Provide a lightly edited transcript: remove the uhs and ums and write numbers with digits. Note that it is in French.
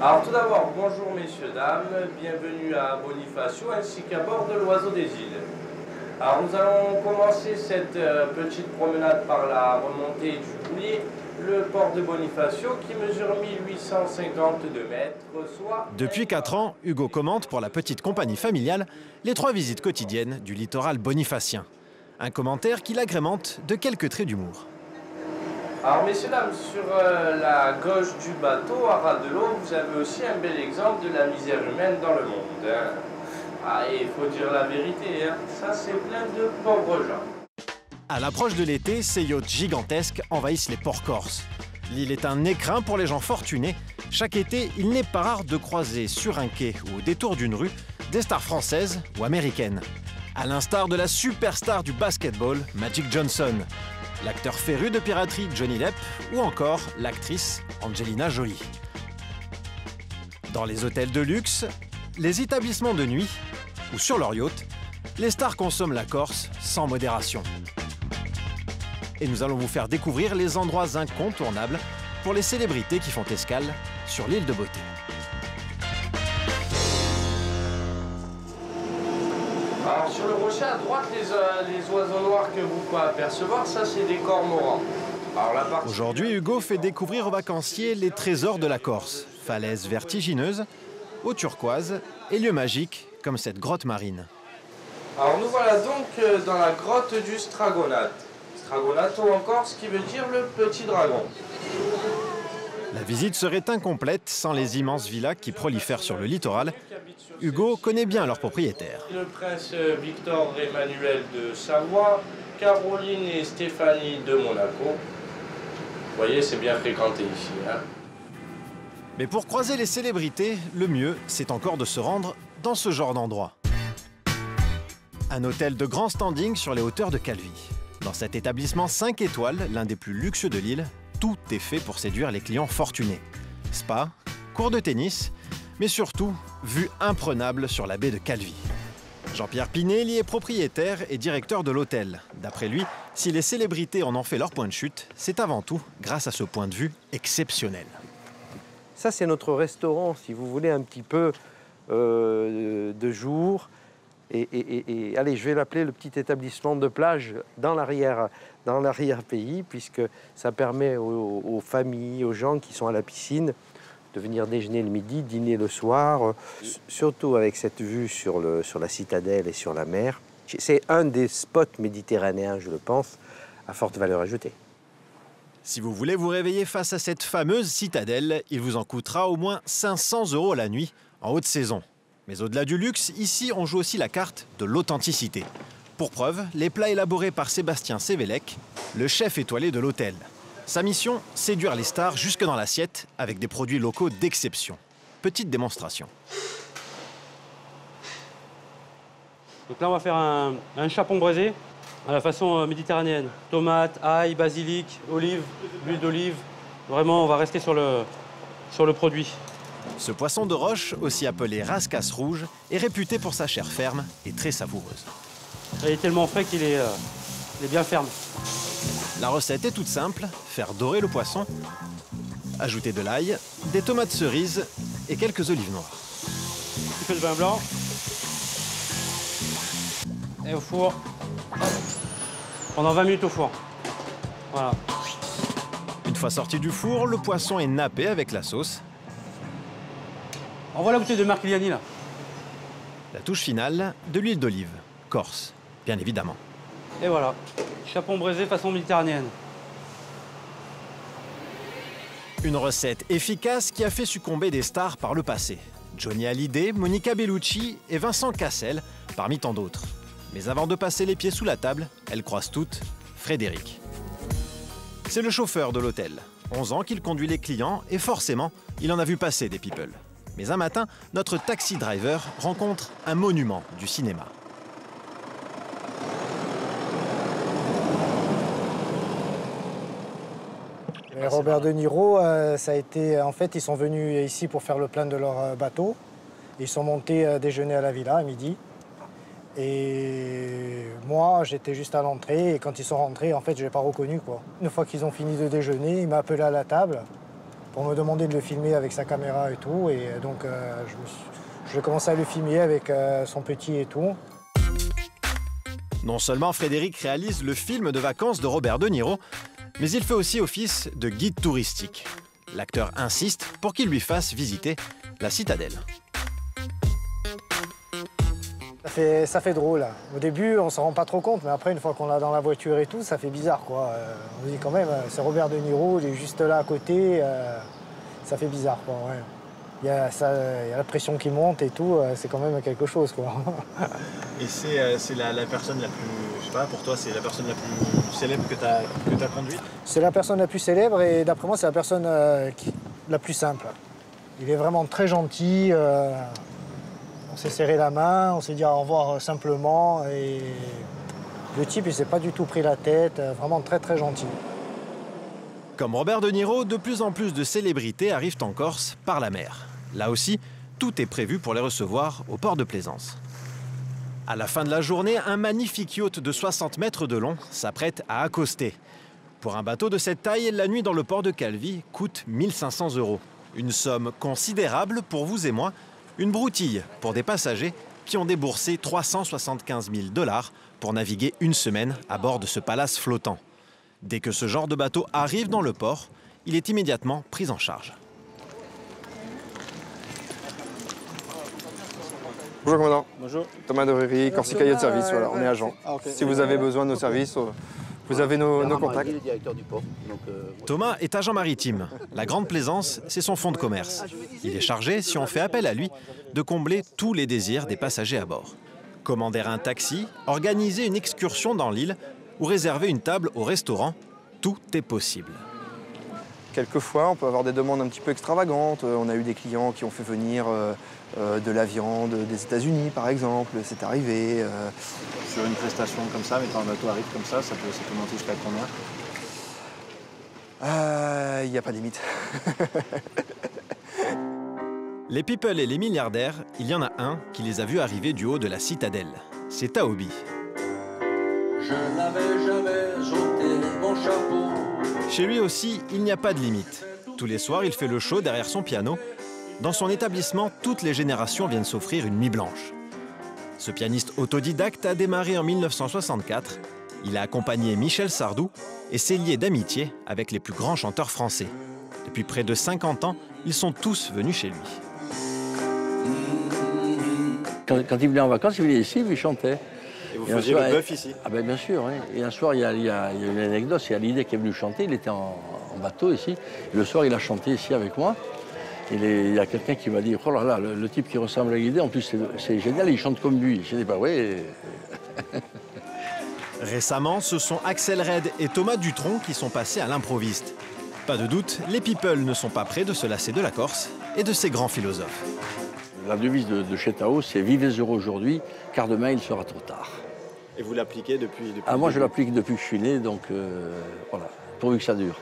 Alors tout d'abord, bonjour messieurs, dames, bienvenue à Bonifacio ainsi qu'à bord de l'Oiseau des Îles. Alors nous allons commencer cette petite promenade par la remontée du Boulier, le port de Bonifacio qui mesure 1852 mètres, soit... Depuis 4 ans, Hugo commente pour la petite compagnie familiale les 3 visites quotidiennes du littoral bonifacien. Un commentaire qui l'agrémente de quelques traits d'humour. Alors messieurs, dames, sur la gauche du bateau, à ras de l'eau, vous avez aussi un bel exemple de la misère humaine dans le monde. Hein. Ah, et il faut dire la vérité, hein. Ça c'est plein de pauvres gens. À l'approche de l'été, ces yachts gigantesques envahissent les ports corses. L'île est un écrin pour les gens fortunés. Chaque été, il n'est pas rare de croiser sur un quai ou au détour d'une rue des stars françaises ou américaines. À l'instar de la superstar du basketball, Magic Johnson, l'acteur féru de piraterie Johnny Depp ou encore l'actrice Angelina Jolie. Dans les hôtels de luxe, les établissements de nuit ou sur leur yacht, les stars consomment la Corse sans modération. Et nous allons vous faire découvrir les endroits incontournables pour les célébrités qui font escale sur l'île de beauté. Alors sur le rocher à droite, les oiseaux noirs que vous pouvez apercevoir, ça c'est des cormorans. Aujourd'hui, Hugo fait découvrir aux vacanciers les trésors de la Corse. Falaises vertigineuses, eau turquoise et lieux magiques comme cette grotte marine. Alors nous voilà donc dans la grotte du Stragonate. Stragonato en Corse qui veut dire le petit dragon. La visite serait incomplète sans les immenses villas qui prolifèrent sur le littoral. Hugo connaît bien leurs propriétaires. Le prince Victor Emmanuel de Savoie, Caroline et Stéphanie de Monaco. Vous voyez, c'est bien fréquenté ici. Hein. Mais pour croiser les célébrités, le mieux, c'est encore de se rendre dans ce genre d'endroit. Un hôtel de grand standing sur les hauteurs de Calvi. Dans cet établissement 5 étoiles, l'un des plus luxueux de l'île, tout est fait pour séduire les clients fortunés. Spa, cours de tennis, mais surtout, vue imprenable sur la baie de Calvi. Jean-Pierre Pinelli est propriétaire et directeur de l'hôtel. D'après lui, si les célébrités en ont fait leur point de chute, c'est avant tout grâce à ce point de vue exceptionnel. Ça, c'est notre restaurant, si vous voulez, un petit peu de jour. Et allez, je vais l'appeler le petit établissement de plage dans l'arrière-pays, puisque ça permet aux familles, aux gens qui sont à la piscine, de venir déjeuner le midi, dîner le soir, surtout avec cette vue sur la citadelle et sur la mer. C'est un des spots méditerranéens, je le pense, à forte valeur ajoutée. Si vous voulez vous réveiller face à cette fameuse citadelle, il vous en coûtera au moins 500 € la nuit en haute saison. Mais au-delà du luxe, ici, on joue aussi la carte de l'authenticité. Pour preuve, les plats élaborés par Sébastien Sévélec, le chef étoilé de l'hôtel. Sa mission, séduire les stars jusque dans l'assiette avec des produits locaux d'exception. Petite démonstration. Donc là, on va faire un chapon braisé à la façon méditerranéenne. Tomates, ail, basilic, olive, huile d'olive. Vraiment, on va rester sur le produit. Ce poisson de roche, aussi appelé rascasse rouge, est réputé pour sa chair ferme et très savoureuse. Il est tellement frais qu'il est bien ferme. La recette est toute simple, faire dorer le poisson, ajouter de l'ail, des tomates cerises et quelques olives noires. Un petit peu de vin blanc. Et au four. Pendant 20 minutes au four. Voilà. Une fois sorti du four, le poisson est nappé avec la sauce. Envoie la bouteille de Marchigliani, là. La touche finale, de l'huile d'olive, corse, bien évidemment. Et voilà, chapon braisé façon méditerranéenne. Une recette efficace qui a fait succomber des stars par le passé. Johnny Hallyday, Monica Bellucci et Vincent Cassel, parmi tant d'autres. Mais avant de passer les pieds sous la table, elles croisent toutes Frédéric. C'est le chauffeur de l'hôtel. 11 ans qu'il conduit les clients et forcément, il en a vu passer des people. Mais un matin, notre taxi driver rencontre un monument du cinéma. Robert De Niro, ça a été, en fait, ils sont venus ici pour faire le plein de leur bateau. Ils sont montés déjeuner à la villa à midi. Et moi, j'étais juste à l'entrée. Et quand ils sont rentrés, en fait, je ne l'ai pas reconnu, quoi. Une fois qu'ils ont fini de déjeuner, il m'a appelé à la table. pour me demander de le filmer avec sa caméra et tout. Et donc j'ai commencé à le filmer avec son petit et tout. Non seulement Frédéric réalise le film de vacances de Robert De Niro, mais il fait aussi office de guide touristique. L'acteur insiste pour qu'il lui fasse visiter la citadelle. Ça fait drôle. Au début, on ne s'en rend pas trop compte, mais après, une fois qu'on l'a dans la voiture et tout, ça fait bizarre, quoi. On se dit quand même, c'est Robert De Niro, il est juste là à côté, ça fait bizarre, quoi. Ouais. Il y a la pression qui monte et tout, c'est quand même quelque chose, quoi. Et c'est la personne la plus, je sais pas, pour toi, c'est la personne la plus célèbre que tu as conduite? C'est la personne la plus célèbre et d'après moi, c'est la personne la plus simple. Il est vraiment très gentil. On s'est serré la main, on s'est dit au revoir simplement. Et le type, il s'est pas du tout pris la tête, vraiment très très gentil. Comme Robert De Niro, de plus en plus de célébrités arrivent en Corse par la mer. Là aussi, tout est prévu pour les recevoir au port de Plaisance. À la fin de la journée, un magnifique yacht de 60 mètres de long s'apprête à accoster. Pour un bateau de cette taille, la nuit dans le port de Calvi coûte 1 500 €. Une somme considérable pour vous et moi, une broutille pour des passagers qui ont déboursé 375 000 $ pour naviguer une semaine à bord de ce palace flottant. Dès que ce genre de bateau arrive dans le port, il est immédiatement pris en charge. Bonjour commandant. Bonjour. Thomas Doreri, Corsica Yacht Service, voilà, on est agent. Ah, okay. Si vous avez besoin de nos services, vous avez nos contacts. Thomas est agent maritime. La Grande Plaisance, c'est son fonds de commerce. Il est chargé, si on fait appel à lui, de combler tous les désirs des passagers à bord. Commander un taxi, organiser une excursion dans l'île ou réserver une table au restaurant, tout est possible. Quelquefois, on peut avoir des demandes un petit peu extravagantes. On a eu des clients qui ont fait venir de la viande des États-Unis, par exemple. C'est arrivé. Sur une prestation comme ça, mais quand un bateau arrive comme ça peut monter jusqu'à combien? Il n'y a pas de limite. Les people et les milliardaires, il y en a un qui les a vus arriver du haut de la citadelle. C'est Taobi. Je n'avais jamais ôté mon chapeau. Chez lui aussi, il n'y a pas de limite. Tous les soirs, il fait le show derrière son piano. Dans son établissement, toutes les générations viennent s'offrir une nuit blanche. Ce pianiste autodidacte a démarré en 1964. Il a accompagné Michel Sardou et s'est lié d'amitié avec les plus grands chanteurs français. Depuis près de 50 ans, ils sont tous venus chez lui. Quand il venait en vacances, il venait ici, il chantait. Et vous faisiez le bœuf ici? Ah ben bien sûr, oui. Et un soir, il y a une anecdote, c'est Hallyday qui est venu chanter, il était en bateau ici. Et le soir, il a chanté ici avec moi. Il y a quelqu'un qui m'a dit, oh là là, le type qui ressemble à Hallyday, en plus c'est génial, il chante comme lui. J'ai dit, bah oui. Récemment, ce sont Axel Red et Thomas Dutronc qui sont passés à l'improviste. Pas de doute, les people ne sont pas prêts de se lasser de la Corse et de ses grands philosophes. La devise de chez Tao, c'est « Vivez heureux aujourd'hui, car demain il sera trop tard ». Et vous l'appliquez depuis Ah, moi je l'applique depuis que je suis né, donc voilà, pourvu que ça dure.